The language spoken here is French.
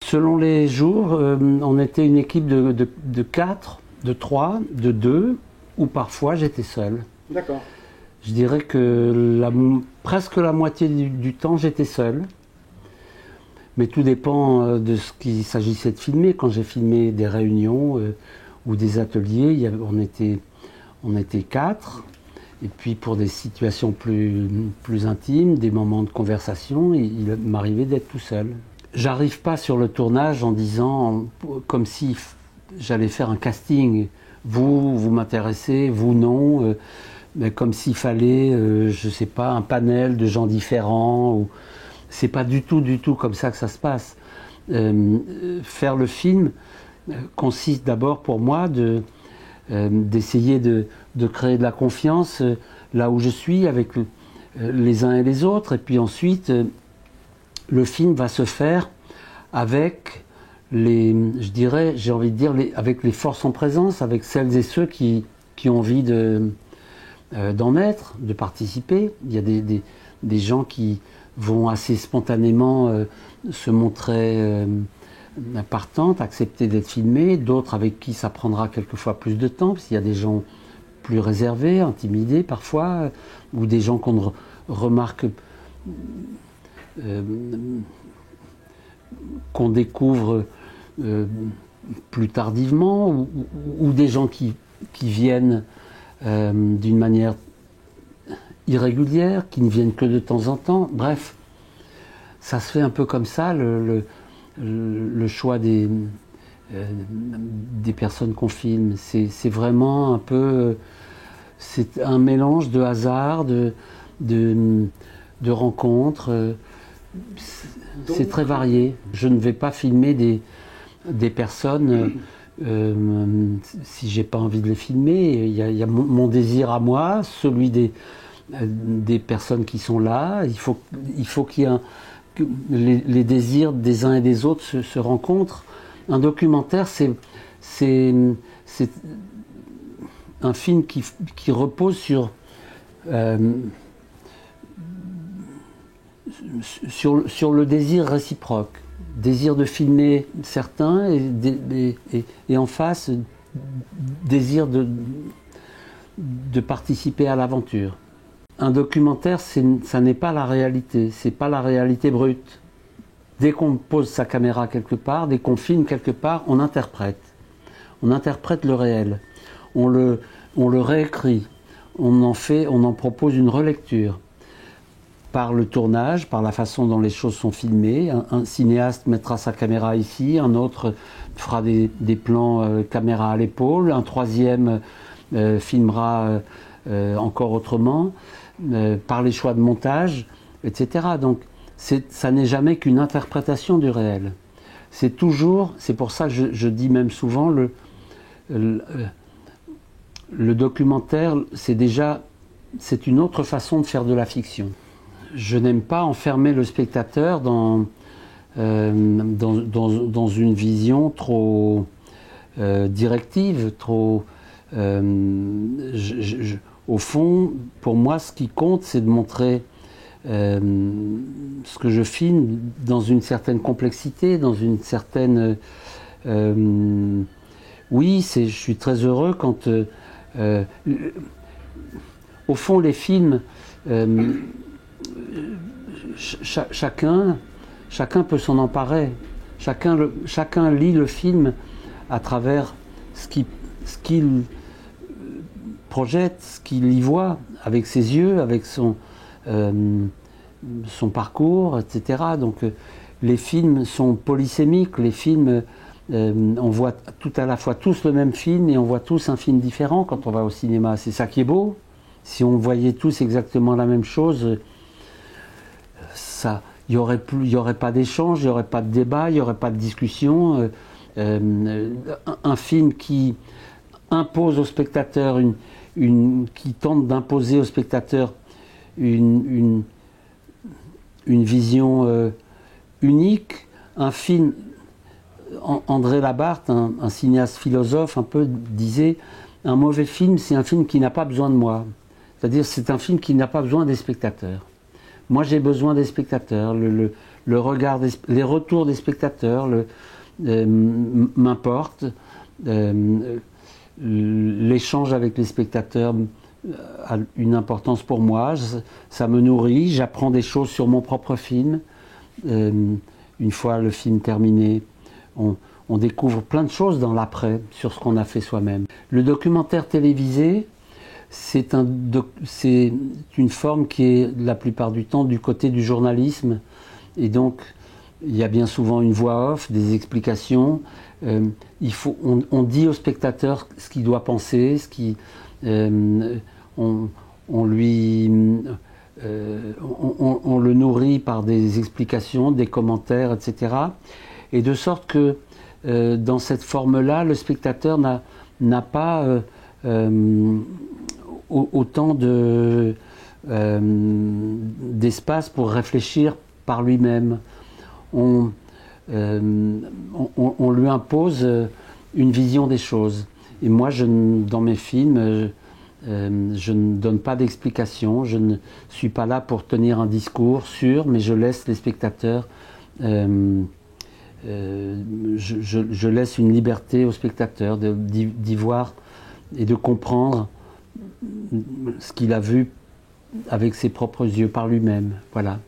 Selon les jours, on était une équipe de 4, de 3, de 2, ou parfois j'étais seul. D'accord. Je dirais que presque la moitié du temps, j'étais seul. Mais tout dépend de ce qu'il s'agissait de filmer. Quand j'ai filmé des réunions ou des ateliers, on était 4. Et puis pour des situations plus intimes, des moments de conversation, il m'arrivait d'être tout seul. J'arrive pas sur le tournage en disant, comme si j'allais faire un casting. Vous m'intéressez, vous non. Mais comme s'il fallait, je sais pas, un panel de gens différents. C'est pas du tout comme ça que ça se passe. Faire le film consiste d'abord pour moi d'essayer de créer de la confiance là où je suis avec les uns et les autres, et puis ensuite le film va se faire avec je dirais, j'ai envie de dire, avec les forces en présence, avec celles et ceux qui ont envie d'en être, de participer. Il y a des gens qui vont assez spontanément se montrer partantes, accepter d'être filmés, d'autres avec qui ça prendra quelquefois plus de temps, parce qu'il y a des gens plus réservés, intimidés parfois, ou des gens qu'on ne remarque, qu'on découvre plus tardivement, ou des gens qui viennent d'une manière irrégulière, qui ne viennent que de temps en temps. Bref, ça se fait un peu comme ça, le choix des personnes qu'on filme. C'est vraiment un peu... c'est un mélange de hasard, de rencontres. C'est très varié. Je ne vais pas filmer des personnes si j'ai pas envie de les filmer. Il y a mon désir à moi, celui des personnes qui sont là. Il faut qu'il y ait que les désirs des uns et des autres se rencontrent. Un documentaire, c'est un film qui repose sur le désir réciproque. Désir de filmer certains et en face, désir de participer à l'aventure. Un documentaire, ça n'est pas la réalité, c'est pas la réalité brute. Dès qu'on pose sa caméra quelque part, dès qu'on filme quelque part, on interprète. On interprète le réel. On le réécrit. On en propose une relecture. Par le tournage, par la façon dont les choses sont filmées. Un cinéaste mettra sa caméra ici, un autre fera des plans caméra à l'épaule, un troisième filmera encore autrement, par les choix de montage, etc. Donc ça n'est jamais qu'une interprétation du réel. C'est toujours, c'est pour ça que je dis même souvent, le documentaire, c'est une autre façon de faire de la fiction. Je n'aime pas enfermer le spectateur dans une vision trop directive, trop... au fond, pour moi, ce qui compte, c'est de montrer ce que je filme dans une certaine complexité, dans une certaine... oui, je suis très heureux quand... au fond, les films... chacun peut s'en emparer. Chacun lit le film à travers ce qu'il projette, ce qu'il y voit, avec ses yeux, avec son parcours, etc. Donc les films sont polysémiques. Les films, on voit tout à la fois tous le même film et on voit tous un film différent quand on va au cinéma. C'est ça qui est beau. Si on voyait tous exactement la même chose, il n'y aurait pas d'échange, il n'y aurait pas de débat, il n'y aurait pas de discussion. Un film qui impose au spectateur, qui tente d'imposer au spectateur une vision unique. Un film, André Labarthe, un cinéaste philosophe un peu, disait « Un mauvais film, c'est un film qui n'a pas besoin de moi ». C'est-à-dire c'est un film qui n'a pas besoin des spectateurs. Moi j'ai besoin des spectateurs. les retours des spectateurs m'importent. L'échange avec les spectateurs a une importance pour moi. Ça me nourrit. J'apprends des choses sur mon propre film. Une fois le film terminé, on découvre plein de choses dans l'après sur ce qu'on a fait soi-même. Le documentaire télévisé, c'est une forme qui est la plupart du temps du côté du journalisme. Et donc, il y a bien souvent une voix off, des explications. On dit au spectateur ce qu'il doit penser, on le nourrit par des explications, des commentaires, etc. Et de sorte que dans cette forme-là, le spectateur n'a pas autant d'espace pour réfléchir par lui-même. On lui impose une vision des choses. Et moi, dans mes films, je ne donne pas d'explication. Je ne suis pas là pour tenir un discours sûr, mais je laisse les spectateurs. Je laisse une liberté aux spectateurs d'y voir et de comprendre ce qu'il a vu avec ses propres yeux par lui-même. Voilà.